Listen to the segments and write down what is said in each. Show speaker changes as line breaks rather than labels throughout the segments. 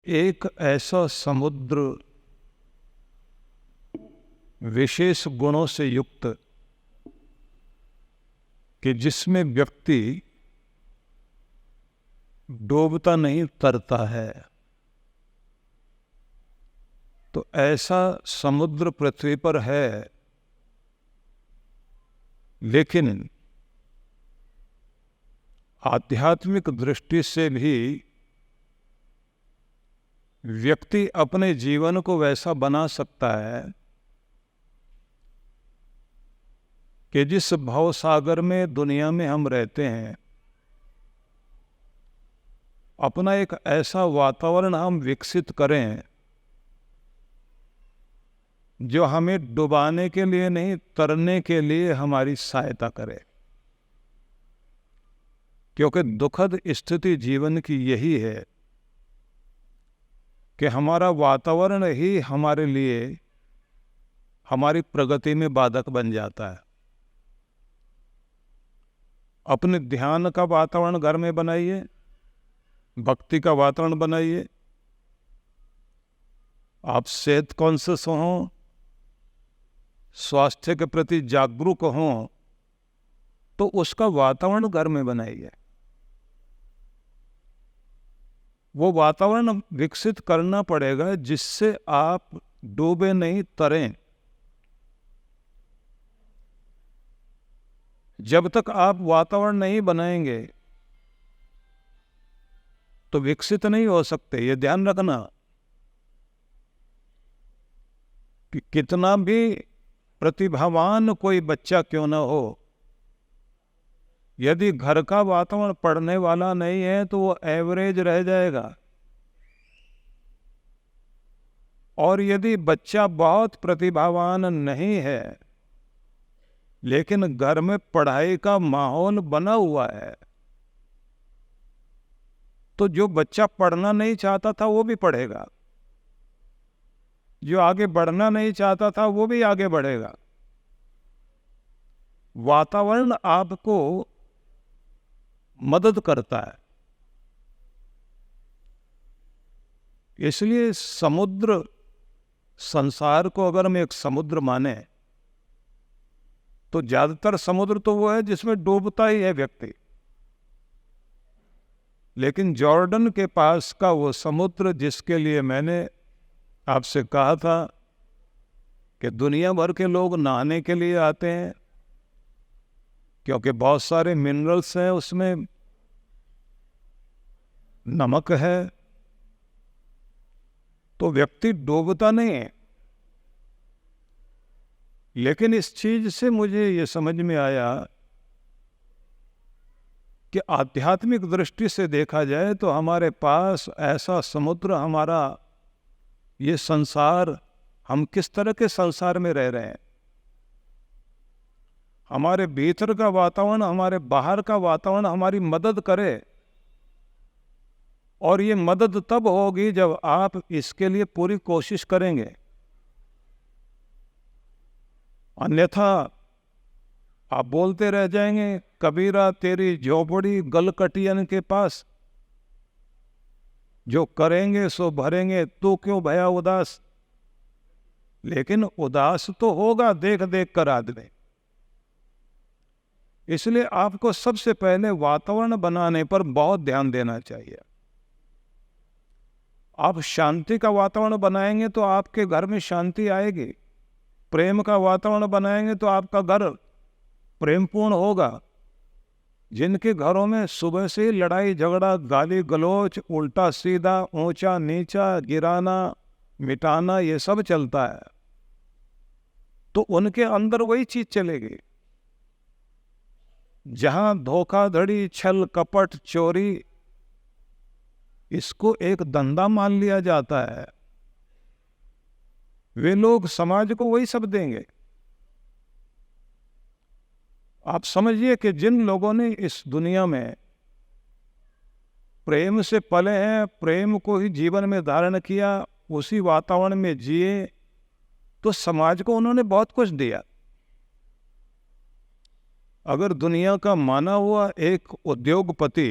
एक ऐसा समुद्र विशेष गुणों से युक्त कि जिसमें व्यक्ति डूबता नहीं तरता है, तो ऐसा समुद्र पृथ्वी पर है। लेकिन आध्यात्मिक दृष्टि से भी व्यक्ति अपने जीवन को वैसा बना सकता है कि जिस भवसागर में दुनिया में हम रहते हैं, अपना एक ऐसा वातावरण हम विकसित करें जो हमें डुबाने के लिए नहीं, तरने के लिए हमारी सहायता करे। क्योंकि दुखद स्थिति जीवन की यही है कि हमारा वातावरण ही हमारे लिए हमारी प्रगति में बाधक बन जाता है। अपने ध्यान का वातावरण घर में बनाइए, भक्ति का वातावरण बनाइए। आप सेहत कॉन्शियस हों, स्वास्थ्य के प्रति जागरूक हों, तो उसका वातावरण घर में बनाइए। वो वातावरण विकसित करना पड़ेगा जिससे आप डूबे नहीं, तरें। जब तक आप वातावरण नहीं बनाएंगे तो विकसित नहीं हो सकते। ये ध्यान रखना कि कितना भी प्रतिभावान कोई बच्चा क्यों ना हो, यदि घर का वातावरण पढ़ने वाला नहीं है तो वो एवरेज रह जाएगा। और यदि बच्चा बहुत प्रतिभावान नहीं है लेकिन घर में पढ़ाई का माहौल बना हुआ है, तो जो बच्चा पढ़ना नहीं चाहता था वो भी पढ़ेगा, जो आगे बढ़ना नहीं चाहता था वो भी आगे बढ़ेगा। वातावरण आपको मदद करता है। इसलिए समुद्र, संसार को अगर हम एक समुद्र माने तो ज्यादातर समुद्र तो वो है जिसमें डूबता ही है व्यक्ति। लेकिन जॉर्डन के पास का वो समुद्र जिसके लिए मैंने आपसे कहा था कि दुनिया भर के लोग नहाने के लिए आते हैं, क्योंकि बहुत सारे मिनरल्स हैं उसमें, नमक है, तो व्यक्ति डूबता नहीं है। लेकिन इस चीज से मुझे ये समझ में आया कि आध्यात्मिक दृष्टि से देखा जाए तो हमारे पास ऐसा समुद्र, हमारा ये संसार, हम किस तरह के संसार में रह रहे हैं, हमारे भीतर का वातावरण, हमारे बाहर का वातावरण हमारी मदद करे। और ये मदद तब होगी जब आप इसके लिए पूरी कोशिश करेंगे। अन्यथा आप बोलते रह जाएंगे, कबीरा तेरी झोपड़ी गलकटियन के पास, जो करेंगे सो भरेंगे, तू क्यों भया उदास। लेकिन उदास तो होगा देख देख कर आदमी। इसलिए आपको सबसे पहले वातावरण बनाने पर बहुत ध्यान देना चाहिए। आप शांति का वातावरण बनाएंगे तो आपके घर में शांति आएगी। प्रेम का वातावरण बनाएंगे तो आपका घर प्रेमपूर्ण होगा। जिनके घरों में सुबह से लड़ाई झगड़ा, गाली गलौज, उल्टा सीधा, ऊंचा नीचा, गिराना मिटाना, ये सब चलता है, तो उनके अंदर वही चीज चलेगी। जहां धोखाधड़ी, छल कपट, चोरी, इसको एक धंधा मान लिया जाता है, वे लोग समाज को वही सब देंगे। आप समझिए कि जिन लोगों ने इस दुनिया में प्रेम से पले हैं, प्रेम को ही जीवन में धारण किया, उसी वातावरण में जिए, तो समाज को उन्होंने बहुत कुछ दिया। अगर दुनिया का माना हुआ एक उद्योगपति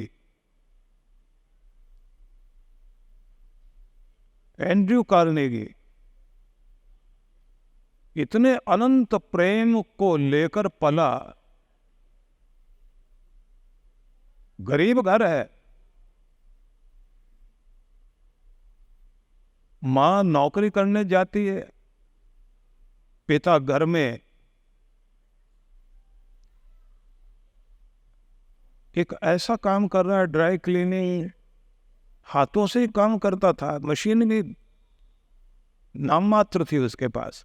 एंड्रयू कार्नेगी इतने अनंत प्रेम को लेकर पला, गरीब घर है, मां नौकरी करने जाती है, पिता घर में एक ऐसा काम कर रहा है, ड्राई क्लीनिंग, हाथों से ही काम करता था, मशीन भी नाम मात्र थी उसके पास,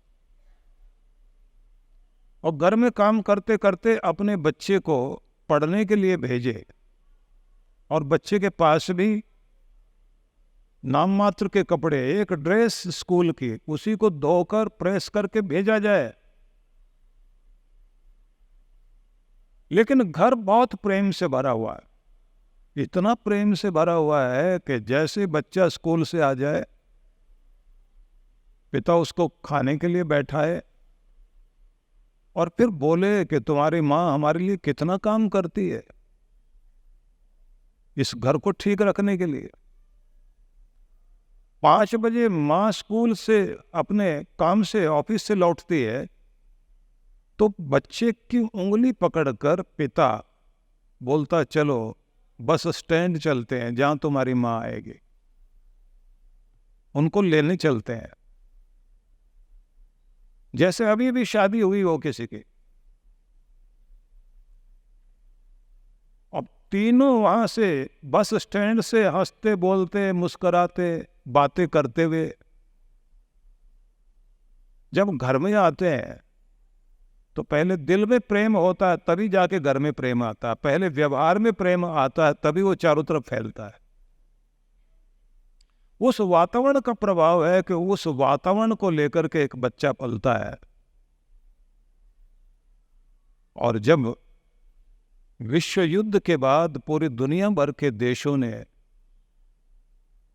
और घर में काम करते करते अपने बच्चे को पढ़ने के लिए भेजे, और बच्चे के पास भी नाम मात्र के कपड़े, एक ड्रेस स्कूल की, उसी को धोकर प्रेस करके भेजा जाए। लेकिन घर बहुत प्रेम से भरा हुआ है, इतना प्रेम से भरा हुआ है कि जैसे बच्चा स्कूल से आ जाए, पिता उसको खाने के लिए बैठाए और फिर बोले कि तुम्हारी माँ हमारे लिए कितना काम करती है इस घर को ठीक रखने के लिए। 5 बजे माँ स्कूल से अपने काम से ऑफिस से लौटती है तो बच्चे की उंगली पकड़कर पिता बोलता चलो बस स्टैंड चलते हैं जहां तुम्हारी माँ आएगी, उनको लेने चलते हैं। जैसे अभी भी शादी हुई हो किसी की, अब तीनों वहां से बस स्टैंड से हंसते बोलते मुस्कुराते बातें करते हुए जब घर में आते हैं तो पहले दिल में प्रेम होता है तभी जाके घर में प्रेम आता है, पहले व्यवहार में प्रेम आता है तभी वो चारों तरफ फैलता है। उस वातावरण का प्रभाव है कि उस वातावरण को लेकर के एक बच्चा पलता है। और जब विश्व युद्ध के बाद पूरी दुनिया भर के देशों ने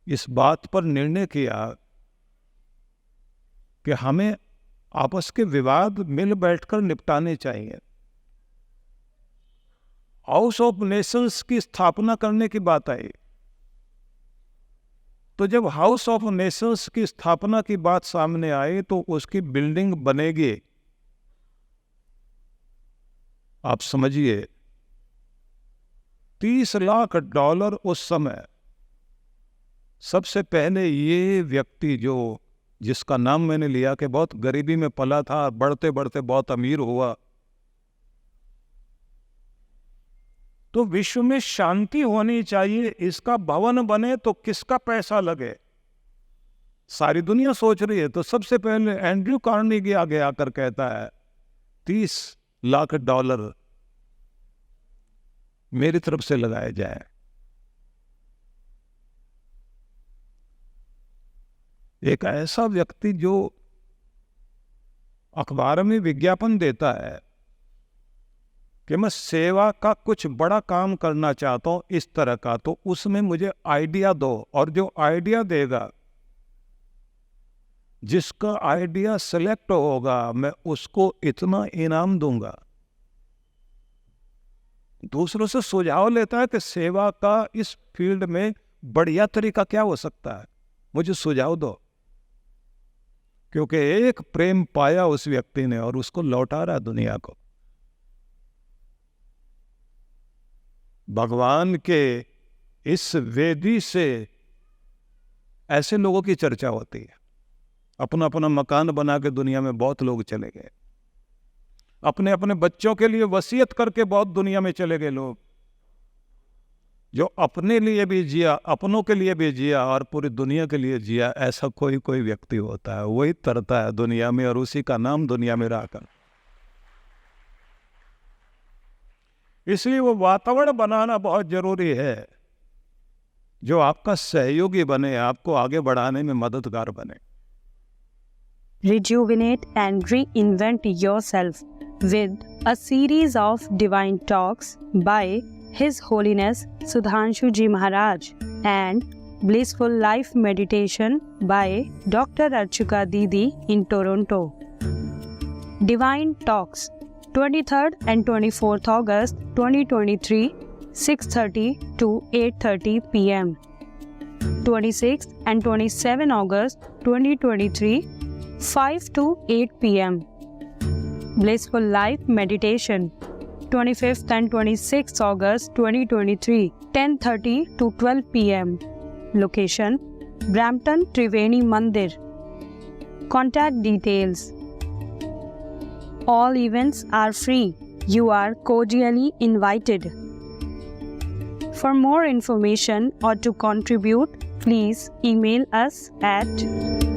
इस बात पर निर्णय किया कि हमें आपस के विवाद मिल बैठकर निपटाने चाहिए, हाउस ऑफ नेशंस की स्थापना करने की बात आई। तो जब हाउस ऑफ नेशंस की स्थापना की बात सामने आई तो उसकी बिल्डिंग बनेगी, आप समझिए $30 लाख उस समय। सबसे पहले ये व्यक्ति जो जिसका नाम मैंने लिया कि बहुत गरीबी में पला था, बढ़ते बढ़ते बहुत अमीर हुआ, तो विश्व में शांति होनी चाहिए, इसका भवन बने तो किसका पैसा लगे, सारी दुनिया सोच रही है। तो सबसे पहले एंड्रयू कार्नेगी आगे आकर कहता है $30 लाख मेरी तरफ से लगाए जाए। एक ऐसा व्यक्ति जो अखबार में विज्ञापन देता है कि मैं सेवा का कुछ बड़ा काम करना चाहता हूं इस तरह का, तो उसमें मुझे आइडिया दो, और जो आइडिया देगा, जिसका आइडिया सिलेक्ट होगा, मैं उसको इतना इनाम दूंगा। दूसरों से सुझाव लेता है कि सेवा का इस फील्ड में बढ़िया तरीका क्या हो सकता है, मुझे सुझाव दो। क्योंकि एक प्रेम पाया उस व्यक्ति ने और उसको लौटा रहा दुनिया को। भगवान के इस वेदी से ऐसे लोगों की चर्चा होती है। अपना अपना मकान बना के दुनिया में बहुत लोग चले गए, अपने अपने बच्चों के लिए वसीयत करके बहुत दुनिया में चले गए लोग, जो अपने लिए भी जिया, अपनों के लिए भी जिया और पूरी दुनिया के लिए जिया। ऐसा कोई व्यक्ति होता है, वही तरता है दुनिया में और उसी का नाम दुनिया में रहकर। इसलिए वो वातावरण बनाना बहुत जरूरी है जो आपका सहयोगी बने, आपको आगे बढ़ाने में मददगार बने।
Rejuvenate and reinvent yourself with a series of divine talks by His Holiness Sudhanshu Ji Maharaj and Blissful Life Meditation by Dr. Archika Didi in Toronto. Divine Talks, 23rd and 24th August 2023, 6:30 to 8:30 p.m. 26th and 27 August 2023, 5 to 8 p.m. Blissful Life Meditation, 25th and 26th August 2023, 10:30 to 12 p.m. Location: Brampton Triveni Mandir. Contact details. All events are free. You are cordially invited. For more information or to contribute, please email us at